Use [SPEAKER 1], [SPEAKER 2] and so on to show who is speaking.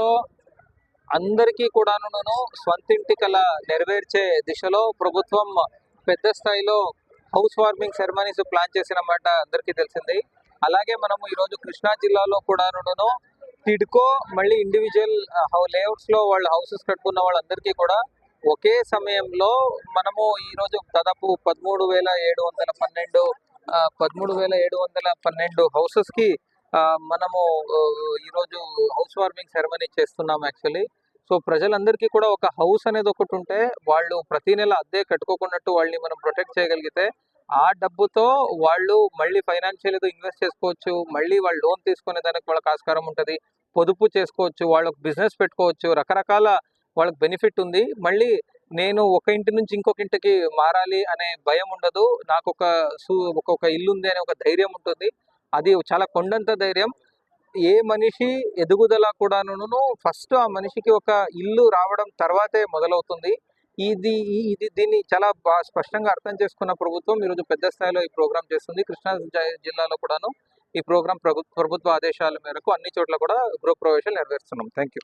[SPEAKER 1] జిల్లాలో అందరికీ కూడాను స్వంతింటి కల నెరవేర్చే దిశలో ప్రభుత్వం పెద్ద స్థాయిలో హౌస్ వార్మింగ్ సెరమనీస్ ప్లాన్ చేసిన మాట అందరికీ తెలిసింది. అలాగే మనము ఈరోజు కృష్ణా జిల్లాలో కూడాను టిడ్కో మళ్ళీ ఇండివిజువల్ లేఅవుట్స్ లో వాళ్ళ హౌసెస్ కట్టుకున్న వాళ్ళందరికీ కూడా ఒకే సమయంలో మనము ఈరోజు దాదాపు 13,712 హౌసెస్ కి మనము ఈరోజు హౌస్ వార్మింగ్ సెరమనీ చేస్తున్నాం యాక్చువల్లీ. సో ప్రజలందరికీ కూడా ఒక హౌస్ అనేది ఒకటి ఉంటే వాళ్ళు ప్రతి నెల అద్దె కట్టుకోకున్నట్టు వాళ్ళని మనం ప్రొటెక్ట్ చేయగలిగితే ఆ డబ్బుతో వాళ్ళు మళ్ళీ ఫైనాన్షియల్గా ఇన్వెస్ట్ చేసుకోవచ్చు, మళ్ళీ వాళ్ళు లోన్ తీసుకునే దానికి వాళ్ళకి ఆస్కారం ఉంటుంది, పొదుపు చేసుకోవచ్చు, వాళ్ళకి బిజినెస్ పెట్టుకోవచ్చు, రకరకాల వాళ్ళకి బెనిఫిట్ ఉంది. మళ్ళీ నేను ఒక ఇంటి నుంచి ఇంకొక ఇంటికి మారాలి అనే భయం ఉండదు, నాకు ఒక ఇల్లు ఉంది అనే ఒక ధైర్యం ఉంటుంది. అది చాలా కొండంత ధైర్యం. ఏ మనిషి ఎదుగుదల కూడాను ఫస్ట్ ఆ మనిషికి ఒక ఇల్లు రావడం తర్వాతే మొదలవుతుంది. దీన్ని చాలా బాగా స్పష్టంగా అర్థం చేసుకున్న ప్రభుత్వం ఈరోజు పెద్ద స్థాయిలో ఈ ప్రోగ్రాం చేస్తుంది. కృష్ణా జిల్లాలో కూడాను ఈ ప్రోగ్రాం ప్రభుత్వ ఆదేశాల మేరకు అన్ని చోట్ల కూడా గృహ ప్రవేశాలు నెరవేరుస్తున్నాం. Thank you.